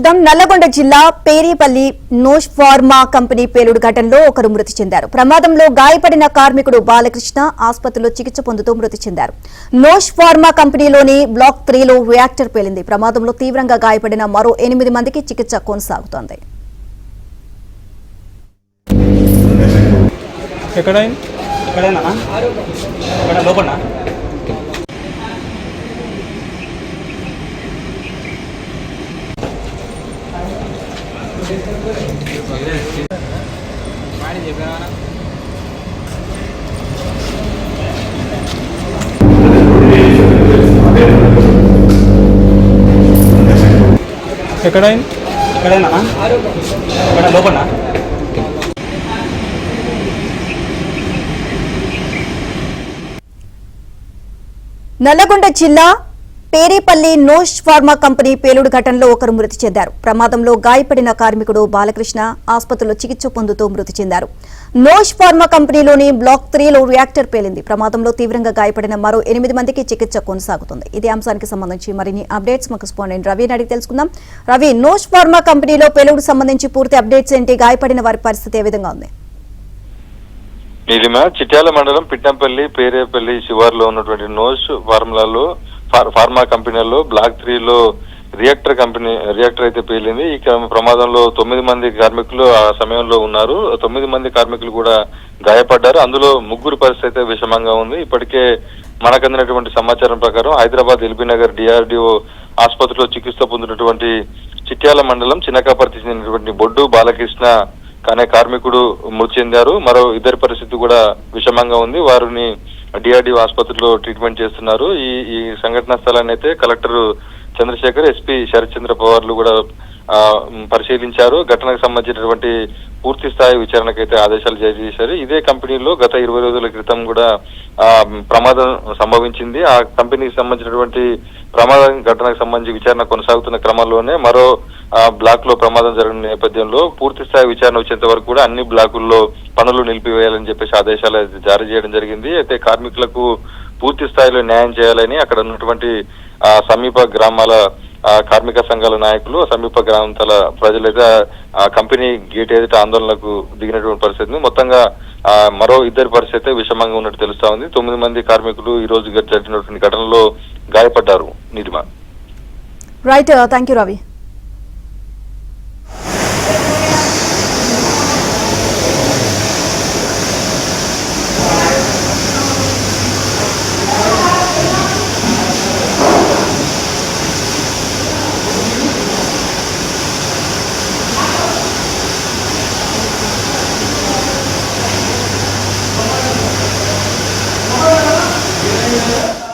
చూద్దాం. నల్లగొండ జిల్లా Perepalli నోష్ pharma company పేలుడు ఘటనలో ఒకరు మృతి చెందారు. ప్రమాదంలో గాయపడిన కార్మికుడు బాలకృష్ణ ఆసుపత్రిలో చికిత్స పొందుతూ మృతి చెందారు. నోష్ ఫార్మా కంపెనీలోని బ్లాక్ 3లో రియాక్టర్ పేలింది. ప్రమాదంలో తీవ్రంగా గాయపడిన మరో 8 మందికి చికిత్స కొనసాగుతోంది. నల్లగొండ జిల్లా పేరేపల్లి నోష్ ఫార్మా కంపెనీ పేలుడు ఘటనలో ఒకరు మృతి చెందారు. ప్రమాదంలో గాయపడిన కార్మికుడు బాలకృష్ణ ఆసుపత్రిలో చికిత్స పొందుతూ మృతి చెందారు. నోష్ ఫార్మా కంపెనీలోని బ్లాక్ 3లో రియాక్టర్ పేలింది. ప్రమాదంలో తీవ్రంగా గాయపడిన మరో 8 మందికి చికిత్స కొనసాగుతుంది. ఇదే అంశానికి సంబంధించి మరిన్ని అప్డేట్స్ మాకు స్పాండెంట్ రవిని అడిగి తెలుసుకుందాం. రవి, నోష్ ఫార్మా కంపెనీలో పేలుడు సంబంధించి పూర్తి అప్డేట్స్ ఏంటి? గాయపడిన వారి పరిస్థితి ఏ విధంగా ఉంది? నీలిమ చిట్యాల మండలం పిట్టంపల్లి పేరేపల్లి శివార్లో ఉన్నటువంటి నోష్ ఫార్మా కంపెనీలో బ్లాక్ 3లో రియాక్టర్ అయితే పేలింది. ఈ ప్రమాదంలో 9 మంది కార్మికులు ఆ సమయంలో ఉన్నారు. 9 మంది కార్మికులు కూడా గాయపడ్డారు. అందులో 3 పరిస్థితి అయితే విషమంగా ఉంది. ఇప్పటికే మనకు అందినటువంటి సమాచారం ప్రకారం హైదరాబాద్ ఎల్బీనగర్ డిఆర్డిఓ ఆసుపత్రిలో చికిత్స పొందినటువంటి చిట్యాల మండలం చిన్నకాపర్తి చెందినటువంటి బొడ్డు బాలకృష్ణ అనే కార్మికుడు మృతి చెందారు. మరో 2 పరిస్థితి కూడా విషమంగా ఉంది. వారిని డిఆర్డిఓ ఆసుపత్రిలో ట్రీట్మెంట్ చేస్తున్నారు. ఈ సంఘటనా స్థలాన్ని అయితే కలెక్టర్ చంద్రశేఖర్, ఎస్పీ శరత్చంద్ర పవార్లు కూడా పరిశీలించారు. ఘటనకు సంబంధించినటువంటి పూర్తి స్థాయి విచారణకైతే ఆదేశాలు జారీ చేశారు. ఇదే కంపెనీలో గత 20 రోజుల క్రితం కూడా ప్రమాదం సంభవించింది. ఆ కంపెనీకి సంబంధించినటువంటి ప్రమాదం ఘటనకు సంబంధించి విచారణ కొనసాగుతున్న క్రమంలోనే మరో బ్లాక్ లో ప్రమాదం జరిగిన నేపథ్యంలో పూర్తి స్థాయి విచారణ వచ్చేంత వరకు కూడా అన్ని బ్లాకుల్లో పనులు నిలిపివేయాలని చెప్పేసి ఆదేశాలు జారీ చేయడం జరిగింది. అయితే కార్మికులకు పూర్తి స్థాయిలో న్యాయం చేయాలని అక్కడ ఉన్నటువంటి సమీప గ్రామాల కార్మిక సంఘాల నాయకులు, సమీప గ్రామాల ప్రజలైతే ఆ కంపెనీ గేట్ ఏదైతే ఆందోళనకు దిగినటువంటి పరిస్థితిని మొత్తంగా మరో 2 పరిస్థితి విషమంగా ఉన్నట్టు తెలుస్తా ఉంది. 9 మంది కార్మికులు ఈ రోజు జరిగినటువంటి ఘటనలో గాయపడ్డారు. Neelima. Right, thank you Ravi. Yeah.